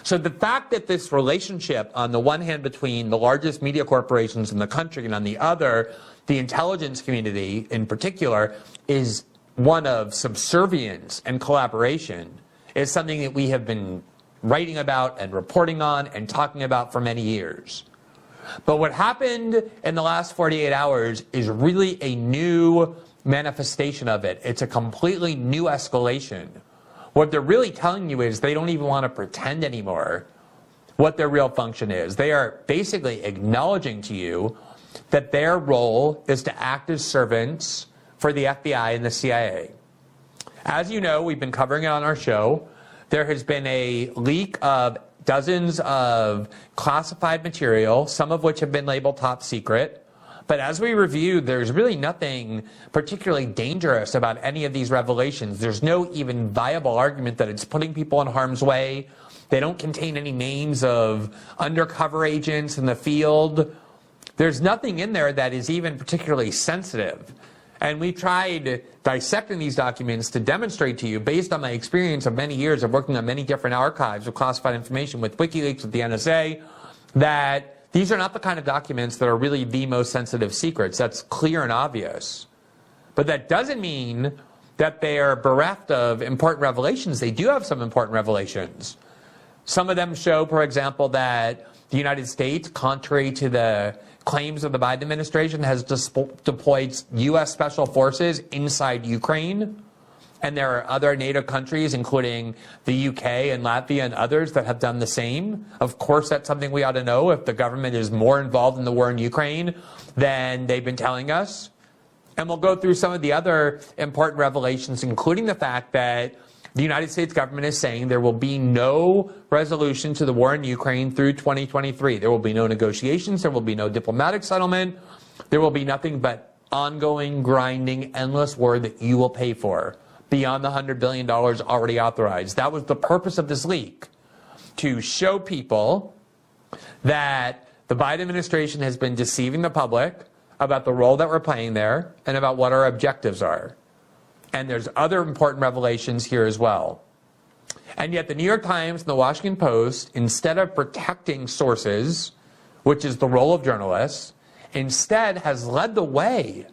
So the fact that this relationship, on the one hand, between the largest media corporations in the country, and on the other, the intelligence community in particular, is one of subservience and collaboration, is something that we have been writing about and reporting on and talking about for many years. But what happened in the last 48 hours is really a new manifestation of it. It's a completely new escalation. What they're really telling you is they don't even want to pretend anymore what their real function is. They are basically acknowledging to you that their role is to act as servants for the FBI and the CIA. As you know, we've been covering it on our show. There has been a leak of dozens of classified material, some of which have been labeled top secret. But as we reviewed, there's really nothing particularly dangerous about any of these revelations. There's no even viable argument that it's putting people in harm's way. They don't contain any names of undercover agents in the field. There's nothing in there that is even particularly sensitive. And we tried dissecting these documents to demonstrate to you, based on my experience of many years of working on many different archives of classified information with WikiLeaks, with the NSA, that these are not the kind of documents that are really the most sensitive secrets. That's clear and obvious. But that doesn't mean that they are bereft of important revelations. They do have some important revelations. Some of them show, for example, that the United States, contrary to the claims of the Biden administration, has deployed U.S. special forces inside Ukraine. And there are other NATO countries, including the UK and Latvia and others, that have done the same. Of course, that's something we ought to know. If the government is more involved in the war in Ukraine than they've been telling us. And we'll go through some of the other important revelations, including the fact that the United States government is saying there will be no resolution to the war in Ukraine through 2023. There will be no negotiations. There will be no diplomatic settlement. There will be nothing but ongoing, grinding, endless war that you will pay for, beyond the $100 billion already authorized. That was the purpose of this leak, to show people that the Biden administration has been deceiving the public about the role that we're playing there and about what our objectives are. And there's other important revelations here as well. And yet the New York Times and the Washington Post, instead of protecting sources, which is the role of journalists, instead has led the way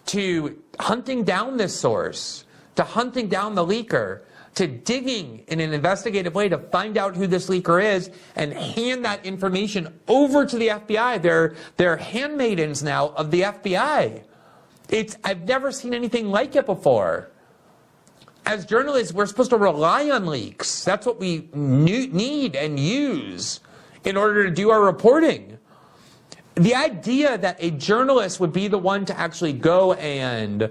to hunting down this source, to hunting down the leaker, to digging in an investigative way to find out who this leaker is and hand that information over to the FBI. They're handmaidens now of the FBI. I've never seen anything like it before. As journalists, we're supposed to rely on leaks. That's what we need and use in order to do our reporting. The idea that a journalist would be the one to actually go and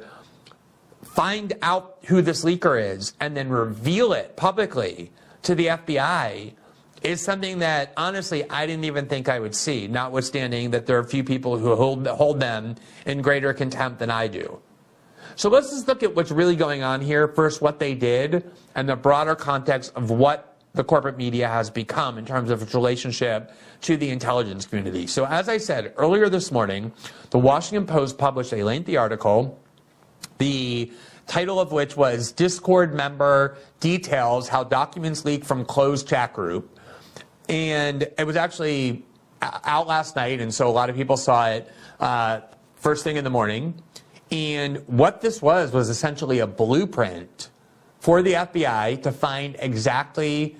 find out who this leaker is and then reveal it publicly to the FBI is something that, honestly, I didn't even think I would see, notwithstanding that there are a few people who hold them in greater contempt than I do. So let's just look at what's really going on here. First, what they did, and the broader context of what the corporate media has become in terms of its relationship to the intelligence community. So as I said earlier this morning, the Washington Post published a lengthy article, the title of which was "Discord Member Details How Documents Leak from Closed Chat Group." And it was actually out last night, and so a lot of people saw it first thing in the morning. And what this was essentially a blueprint for the FBI to find exactly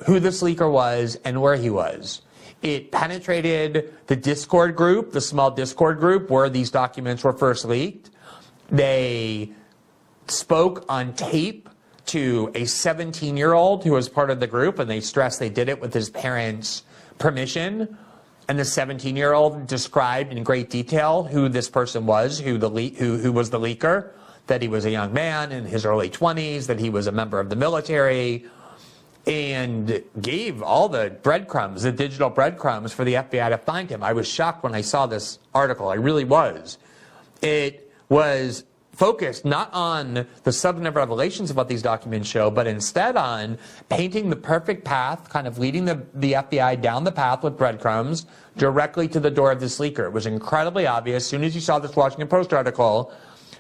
who this leaker was and where he was. It penetrated the Discord group, the small Discord group where these documents were first leaked. They spoke on tape to a 17-year-old who was part of the group, and they stressed they did it with his parents' permission. And the 17-year-old described in great detail who this person was, who was the leaker, that he was a young man in his early 20s, that he was a member of the military, and gave all the breadcrumbs, the digital breadcrumbs for the FBI to find him. I was shocked when I saw this article. I really was. It was focused not on the substantive revelations of what these documents show, but instead on painting the perfect path, kind of leading the FBI down the path with breadcrumbs directly to the door of this leaker. It was incredibly obvious, as soon as you saw this Washington Post article,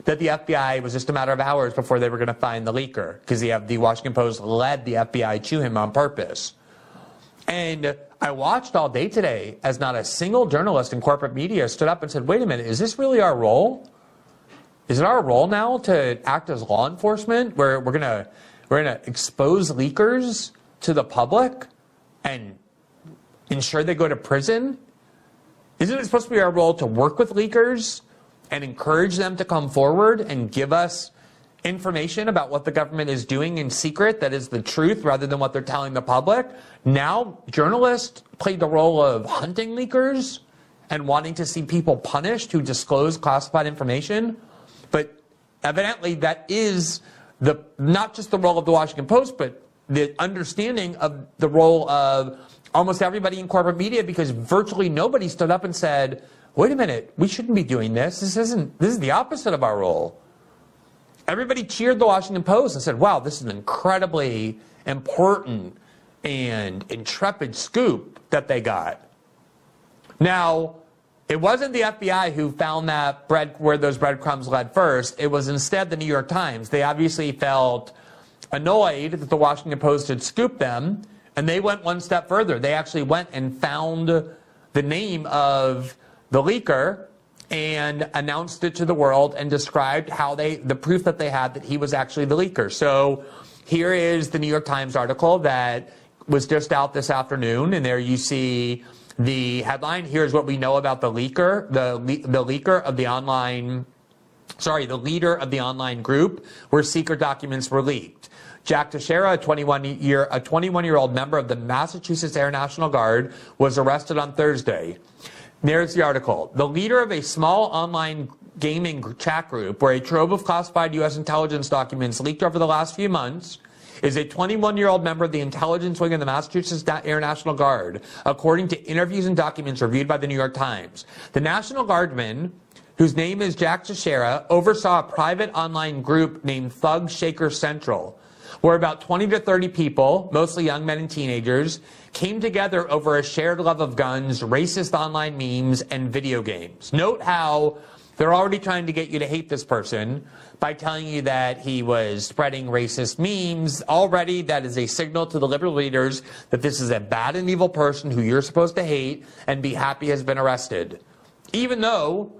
that the FBI was just a matter of hours before they were going to find the leaker, because the Washington Post led the FBI to him on purpose. And I watched all day today as not a single journalist in corporate media stood up and said, wait a minute, is this really our role? Is it our role now to act as law enforcement where we're gonna expose leakers to the public and ensure they go to prison? Isn't it supposed to be our role to work with leakers and encourage them to come forward and give us information about what the government is doing in secret that is the truth rather than what they're telling the public? Now, journalists play the role of hunting leakers and wanting to see people punished who disclose classified information. But evidently that is not just the role of the Washington Post, but the understanding of the role of almost everybody in corporate media, because virtually nobody stood up and said, wait a minute, we shouldn't be doing this. This is the opposite of our role. Everybody cheered the Washington Post and said, wow, this is an incredibly important and intrepid scoop that they got. Now, it wasn't the FBI who found that where those breadcrumbs led first. It was instead the New York Times. They obviously felt annoyed that the Washington Post had scooped them, and they went one step further. They actually went and found the name of the leaker and announced it to the world and described how the proof that they had that he was actually the leaker. So here is the New York Times article that was just out this afternoon, and there you see the headline. Here's what we know about the leaker, the leaker of the online, the leader of the online group where secret documents were leaked. Jack Teixeira, a 21-year-old member of the Massachusetts Air National Guard, was arrested on Thursday. There's the article. The leader of a small online gaming chat group where a trove of classified U.S. intelligence documents leaked over the last few months is a 21-year-old member of the intelligence wing of the Massachusetts Air National Guard, according to interviews and documents reviewed by the New York Times. The National Guardman, whose name is Jack Teixeira, oversaw a private online group named Thug Shaker Central, where about 20 to 30 people, mostly young men and teenagers, came together over a shared love of guns, racist online memes, and video games. Note how they're already trying to get you to hate this person by telling you that he was spreading racist memes. Already, that is a signal to the liberal leaders that this is a bad and evil person who you're supposed to hate and be happy has been arrested. Even though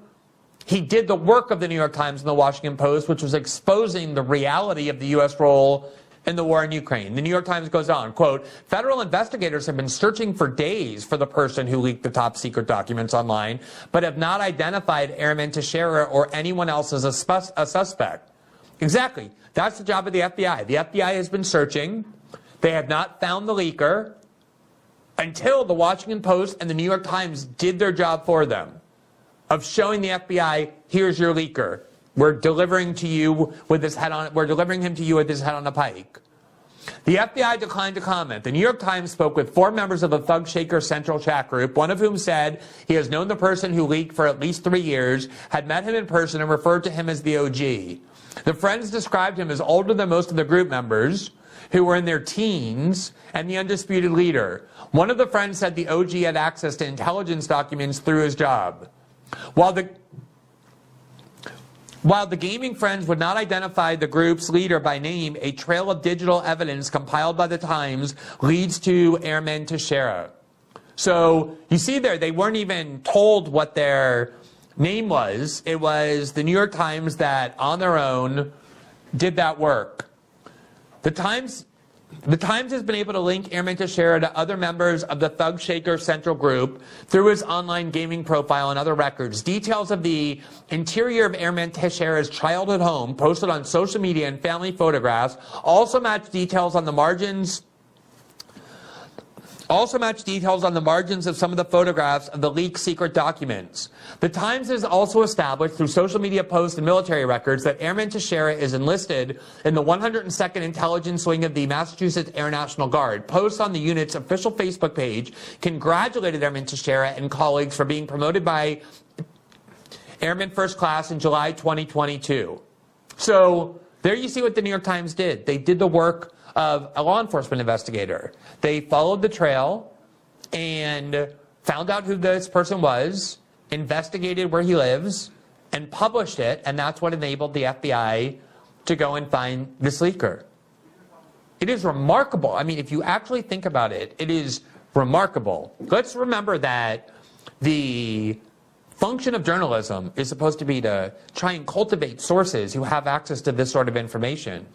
he did the work of the New York Times and the Washington Post, which was exposing the reality of the U.S. role in the war in Ukraine. The New York Times goes on, quote, federal investigators have been searching for days for the person who leaked the top secret documents online, but have not identified Airman Teixeira or anyone else as a suspect. Exactly. That's the job of the FBI. The FBI has been searching. They have not found the leaker until the Washington Post and the New York Times did their job for them of showing the FBI, here's your leaker. We're delivering to you with his head on. We're delivering him to you with his head on a pike. The FBI declined to comment. The New York Times spoke with 4 members of the Thug Shaker Central chat group, one of whom said he has known the person who leaked for at least 3 years, had met him in person, and referred to him as the OG. The friends described him as older than most of the group members, who were in their teens, and the undisputed leader. One of the friends said the OG had access to intelligence documents through his job. While the gaming friends would not identify the group's leader by name, a trail of digital evidence compiled by the Times leads to Airman Teixeira. So you see there, they weren't even told what their name was. It was the New York Times that, on their own, did that work. The Times has been able to link Airman Teixeira to other members of the Thug Shaker Central group through his online gaming profile and other records. Details of the interior of Airman Teixeira's childhood home, posted on social media, and family photographs also match details on the margins of some of the photographs of the leaked secret documents. The Times has also established through social media posts and military records that Airman Teixeira is enlisted in the 102nd Intelligence Wing of the Massachusetts Air National Guard. Posts on the unit's official Facebook page congratulated Airman Teixeira and colleagues for being promoted by Airman First Class in July 2022. So there you see what the New York Times did. They did the work of a law enforcement investigator. They followed the trail and found out who this person was, investigated where he lives, and published it, and that's what enabled the FBI to go and find this leaker. It is remarkable. I mean, if you actually think about it, it is remarkable. Let's remember that the function of journalism is supposed to be to try and cultivate sources who have access to this sort of information.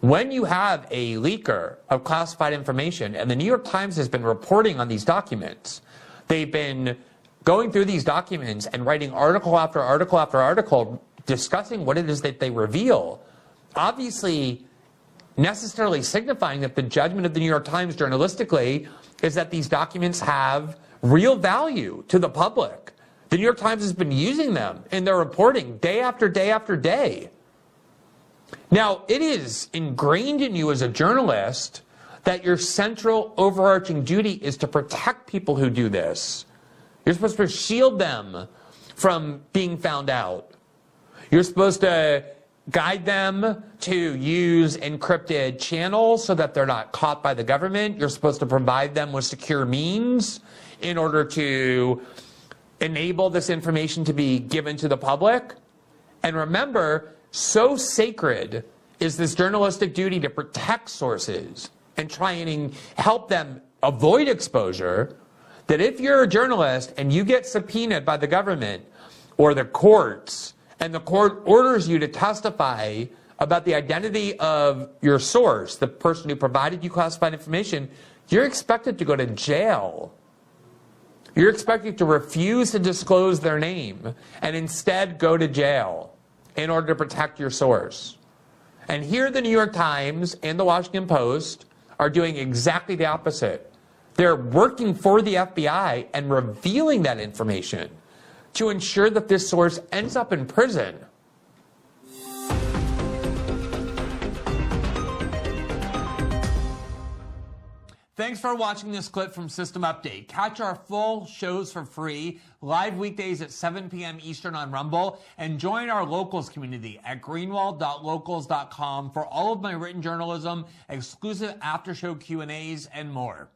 When you have a leaker of classified information, and the New York Times has been reporting on these documents, they've been going through these documents and writing article after article after article discussing what it is that they reveal, obviously necessarily signifying that the judgment of the New York Times journalistically is that these documents have real value to the public. The New York Times has been using them in their reporting day after day after day. Now, it is ingrained in you as a journalist that your central overarching duty is to protect people who do this. You're supposed to shield them from being found out. You're supposed to guide them to use encrypted channels so that they're not caught by the government. You're supposed to provide them with secure means in order to enable this information to be given to the public. And remember, so sacred is this journalistic duty to protect sources and try and help them avoid exposure, that if you're a journalist and you get subpoenaed by the government or the courts, and the court orders you to testify about the identity of your source, the person who provided you classified information, you're expected to go to jail. You're expected to refuse to disclose their name and instead go to jail in order to protect your source. And here the New York Times and the Washington Post are doing exactly the opposite. They're working for the FBI and revealing that information to ensure that this source ends up in prison. Thanks for watching this clip from System Update. Catch our full shows for free, live weekdays at 7 p.m. Eastern on Rumble, and join our locals community at greenwald.locals.com for all of my written journalism, exclusive after-show Q&As, and more.